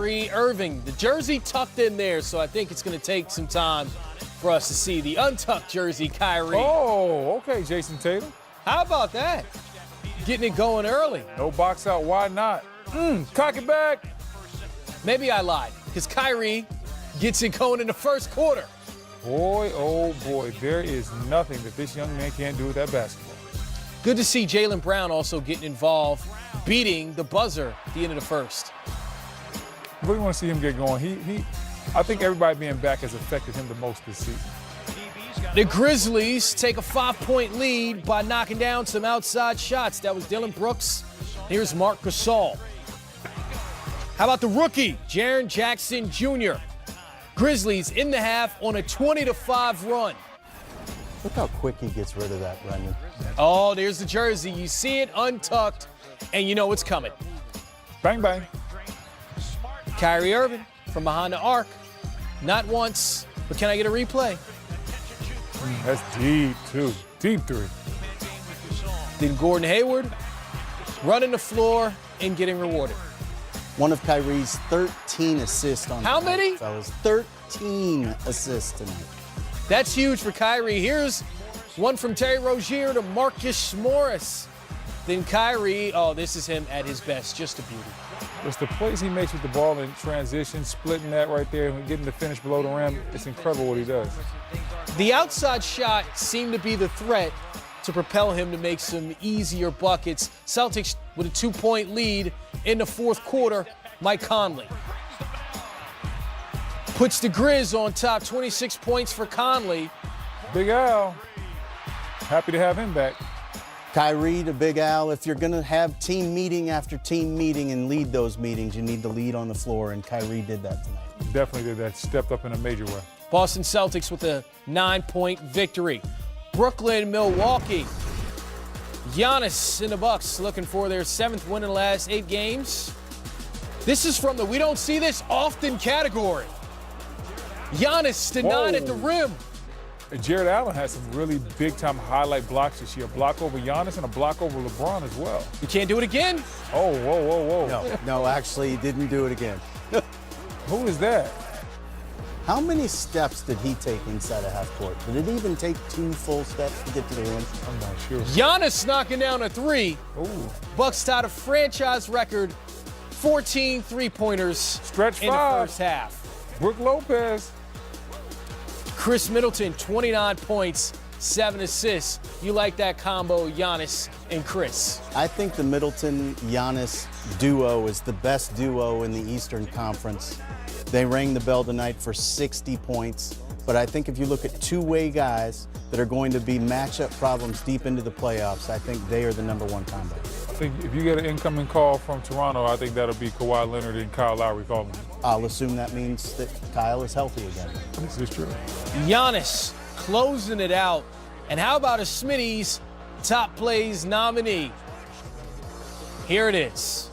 Kyrie Irving, the jersey tucked in there, so I think it's going to take some time for us to see the untucked jersey Kyrie. Oh, okay, Jason Tatum. How about that? Getting it going early. No box out, why not? Cock it back. Maybe I lied, because Kyrie gets it going in the first quarter. Boy, oh boy, there is nothing that this young man can't do with that basketball. Good to see Jaylen Brown also getting involved, beating the buzzer at the end of the first. Really want to see him get going. I think everybody being back has affected him the most this season. The Grizzlies take a 5-point lead by knocking down some outside shots. That was Dylan Brooks. Here's Marc Gasol. How about the rookie, Jaren Jackson Jr.? Grizzlies in the half on a 20-5 run. Look how quick he gets rid of that, Brendan. Oh, there's the jersey. You see it untucked, and you know it's coming. Bang, bang. Kyrie Irving from behind the arc. Not once, but can I get a replay? That's deep, too. Deep three. Then Gordon Hayward running the floor and getting rewarded. One of Kyrie's 13 assists on How many? Fellas, 13 assists tonight. That's huge for Kyrie. Here's one from Terry Rozier to Marcus Morris. Then Kyrie, oh, this is him at his best. Just a beauty. It's the plays he makes with the ball in transition, splitting that right there, and getting the finish below the rim. It's incredible what he does. The outside shot seemed to be the threat to propel him to make some easier buckets. Celtics with a 2-point lead in the fourth quarter. Mike Conley puts the Grizz on top, 26 points for Conley. Big Al, happy to have him back. Kyrie to Big Al, if you're going to have team meeting after team meeting and lead those meetings, you need to lead on the floor, and Kyrie did that tonight. Definitely did that, stepped up in a major way. Boston Celtics with a 9-point victory. Brooklyn, Milwaukee. Giannis and the Bucks looking for their 7th win in the last 8 games. This is from the we don't see this often category. Giannis denied at the rim. Jared Allen had some really big-time highlight blocks this year. A block over Giannis and a block over LeBron as well. You can't do it again? Oh, whoa, whoa, whoa. No, actually, he didn't do it again. Who is that? How many steps did he take inside of half court? Did it even take 2 full steps to get to the rim? I'm not sure. Giannis knocking down a 3. Ooh. Bucks tied a franchise record 14 3-pointers Stretch in the 5. first half. Brook Lopez. Chris Middleton, 29 points, 7 assists. You like that combo, Giannis and Chris? I think the Middleton-Giannis duo is the best duo in the Eastern Conference. They rang the bell tonight for 60 points. But I think if you look at two-way guys that are going to be matchup problems deep into the playoffs, I think they are the #1 combo. I think if you get an incoming call from Toronto, I think that'll be Kawhi Leonard and Kyle Lowry calling. I'll assume that means that Kyle is healthy again. This is true. Giannis closing it out. And how about a Smitty's top plays nominee? Here it is.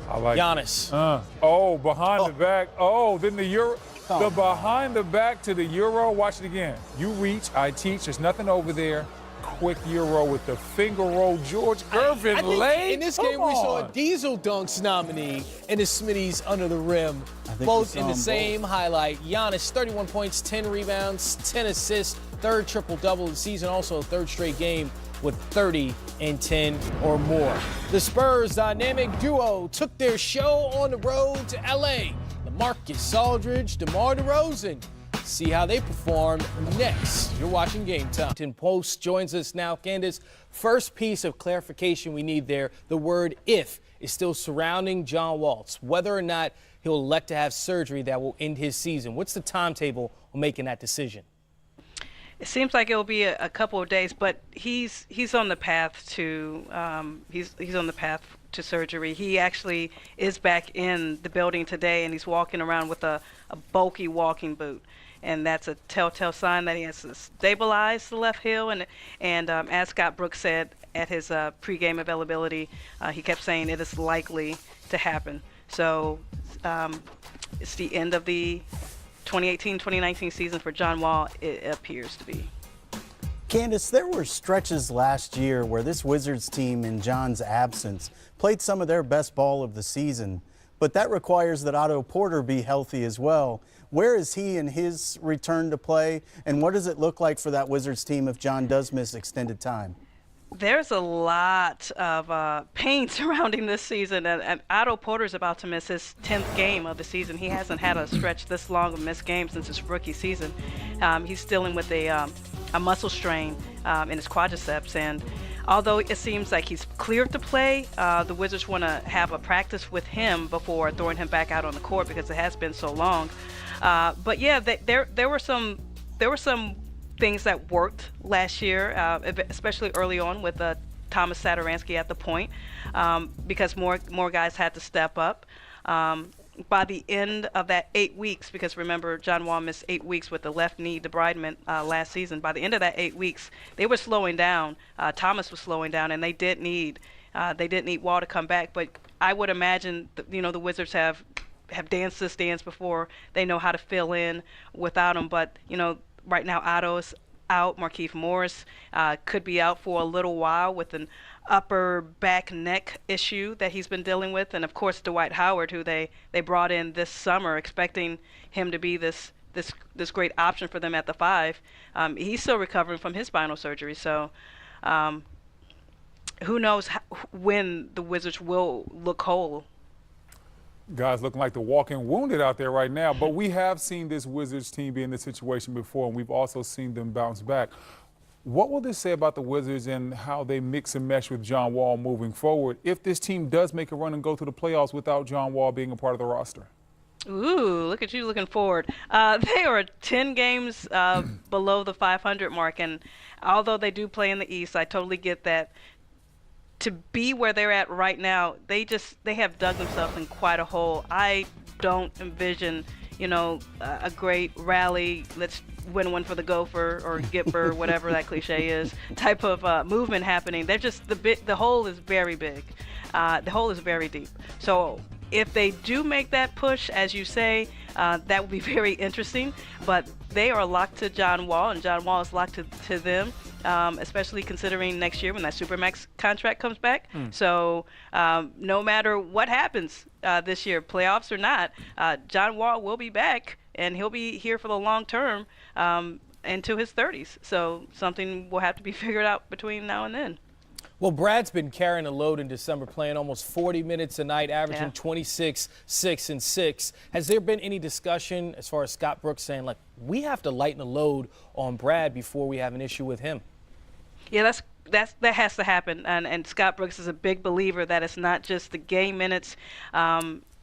I like Giannis. Oh, behind the back. Oh, then the Euro. The behind the back to the Euro. Watch it again. You reach, I teach. There's nothing over there. Quick Euro with the finger roll. George Griffin late. In this game, we saw a Diesel Dunks nominee and the Smitty's under the rim. Both in the same highlight. Giannis, 31 points, 10 rebounds, 10 assists, 3rd triple-double of the season, also a 3rd straight game with 30 and 10 or more. The Spurs dynamic duo took their show on the road to LA. LaMarcus Aldridge, DeMar DeRozan. See how they perform next. You're watching Game Time. Post joins us now. Candace, first piece of clarification we need there, the word if is still surrounding John Waltz, whether or not he'll elect to have surgery that will end his season. What's the timetable on making that decision? It seems like it'll be a couple of days, but he's on the path to he's on the path to surgery. He actually is back in the building today, and he's walking around with a bulky walking boot, and that's a telltale sign that he has to stabilize the left heel. And as Scott Brooks said at his pregame availability, he kept saying it is likely to happen. So it's the end of the 2018-2019 season for John Wall, it appears to be. Candace, there were stretches last year where this Wizards team, in John's absence, played some of their best ball of the season. but that requires that Otto Porter be healthy as well. Where is he in his return to play, and what does it look like for that Wizards team if John does miss extended time? There's a lot of pain surrounding this season, and Otto Porter's about to miss his 10th game of the season. He hasn't had a stretch this long of missed games since his rookie season. He's dealing with a muscle strain in his quadriceps, and although it seems like he's cleared to play, the Wizards want to have a practice with him before throwing him back out on the court because it has been so long. But yeah, there were some things that worked last year, especially early on with Thomas Satoransky at the point, because more guys had to step up. By the end of that 8 weeks, because remember John Wall missed 8 weeks with the left knee debridement last season. By the end of that 8 weeks, they were slowing down. Thomas was slowing down, and they did need Wall to come back. But I would imagine the Wizards have danced this dance before. They know how to fill in without him. But right now Otto's out. Markieff Morris could be out for a little while with an upper back neck issue that he's been dealing with, and of course Dwight Howard, who they brought in this summer expecting him to be this great option for them at the 5. He's still recovering from his spinal surgery, so who knows when the Wizards will look whole. Guys looking like the walking wounded out there right now, but we have seen this Wizards team be in this situation before, and we've also seen them bounce back. What will this say about the Wizards and how they mix and mesh with John Wall moving forward if this team does make a run and go to the playoffs without John Wall being a part of the roster? Ooh, look at you looking forward. They are 10 games below the 500 mark, and although they do play in the East, I totally get that. To be where they're at right now, they have dug themselves in quite a hole. I don't envision a great rally, let's win one for the Gopher or Gipper, whatever that cliche is, type of movement happening. They're just the hole is very big. The hole is very deep. So if they do make that push, as you say, that would be very interesting. But they are locked to John Wall, and John Wall is locked to them, especially considering next year when that Supermax contract comes back. So no matter what happens this year, playoffs or not, John Wall will be back, and he'll be here for the long term into his 30s. So something will have to be figured out between now and then. Well, Brad's been carrying a load in December, playing almost 40 minutes a night, averaging 26, 6, and 6. Has there been any discussion as far as Scott Brooks saying, like, we have to lighten the load on Brad before we have an issue with him? Yeah, that has to happen. And Scott Brooks is a big believer that it's not just the game minutes.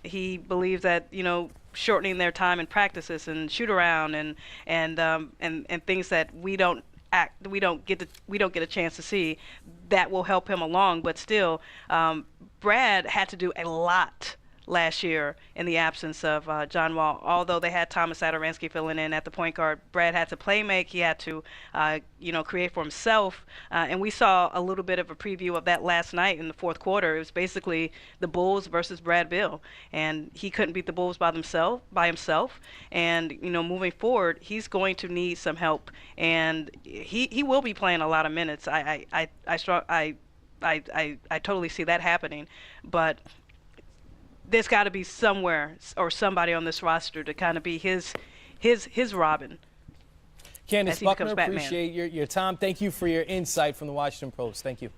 He believes that, shortening their time in practices and shoot around and things that we don't get a chance to see, that will help him along. But still, Brad had to do a lot last year in the absence of John Wall. Although they had Thomas Satoransky filling in at the point guard, Brad had to play make. He had to, create for himself. And we saw a little bit of a preview of that last night in the fourth quarter. It was basically the Bulls versus Brad Beal, and he couldn't beat the Bulls by himself. And moving forward, he's going to need some help, and he will be playing a lot of minutes. I totally see that happening, but there's got to be somewhere or somebody on this roster to kind of be his Robin. Candace Buckner, appreciate your time. Thank you for your insight from the Washington Post. Thank you.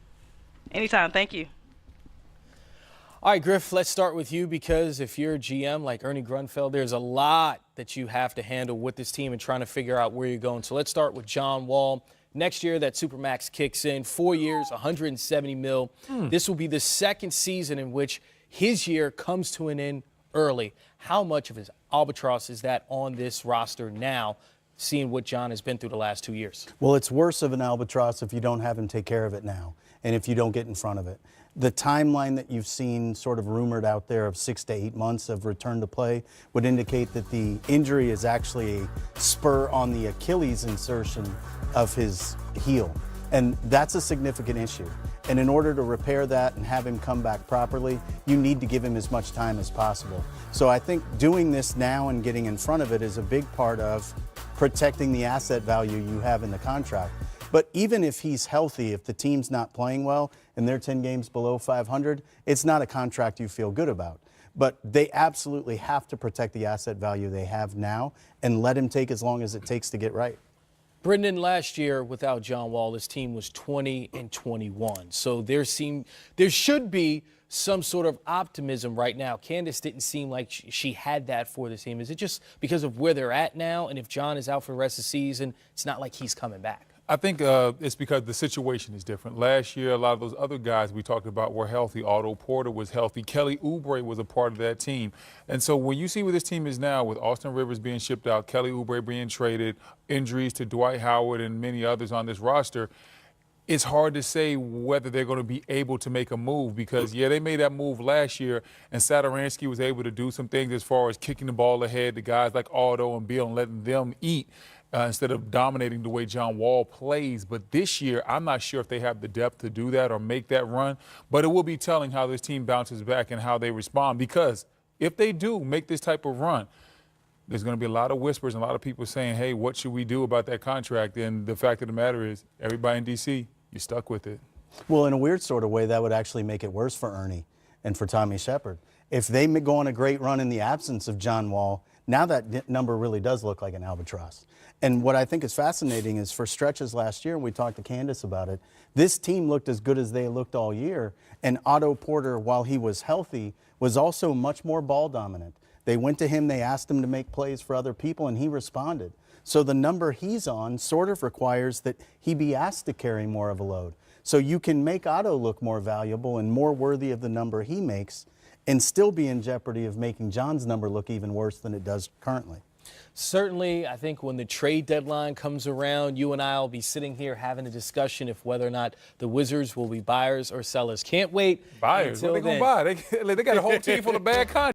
Anytime. Thank you. All right, Griff, let's start with you, because if you're a GM like Ernie Grunfeld, there's a lot that you have to handle with this team and trying to figure out where you're going. So let's start with John Wall. Next year, that Supermax kicks in. 4 years, $170 million. This will be the second season in which his year comes to an end early. How much of his albatross is that on this roster now, seeing what John has been through the last 2 years? Well, it's worse of an albatross if you don't have him take care of it now, and if you don't get in front of it. The timeline that you've seen sort of rumored out there of 6 to 8 months of return to play would indicate that the injury is actually a spur on the Achilles insertion of his heel. And that's a significant issue. And in order to repair that and have him come back properly, you need to give him as much time as possible. So I think doing this now and getting in front of it is a big part of protecting the asset value you have in the contract. But even if he's healthy, if the team's not playing well and they're 10 games below 500, it's not a contract you feel good about. But they absolutely have to protect the asset value they have now and let him take as long as it takes to get right. Brendan, last year without John Wall, this team was 20-21. So there should be some sort of optimism right now. Candace didn't seem like she had that for the team. Is it just because of where they're at now? And if John is out for the rest of the season, it's not like he's coming back. I think it's because the situation is different. Last year, a lot of those other guys we talked about were healthy. Otto Porter was healthy. Kelly Oubre was a part of that team. And so when you see where this team is now, with Austin Rivers being shipped out, Kelly Oubre being traded, injuries to Dwight Howard and many others on this roster, it's hard to say whether they're going to be able to make a move because, yeah, they made that move last year, and Satoransky was able to do some things as far as kicking the ball ahead to guys like Otto and Beal and letting them eat. Instead of dominating the way John Wall plays. But this year, I'm not sure if they have the depth to do that or make that run. But it will be telling how this team bounces back and how they respond. Because if they do make this type of run, there's going to be a lot of whispers and a lot of people saying, hey, what should we do about that contract? And the fact of the matter is, everybody in D.C., you're stuck with it. Well, in a weird sort of way, that would actually make it worse for Ernie and for Tommy Shepard. If they go on a great run in the absence of John Wall, now that number really does look like an albatross. And what I think is fascinating is for stretches last year, and we talked to Candace about it, this team looked as good as they looked all year. And Otto Porter, while he was healthy, was also much more ball dominant. They went to him, they asked him to make plays for other people, and he responded. So the number he's on sort of requires that he be asked to carry more of a load. So you can make Otto look more valuable and more worthy of the number he makes and still be in jeopardy of making John's number look even worse than it does currently. Certainly, I think when the trade deadline comes around, you and I will be sitting here having a discussion if whether or not the Wizards will be buyers or sellers. Can't wait. Buyers? What are they going to buy? They got a whole team full of bad contracts.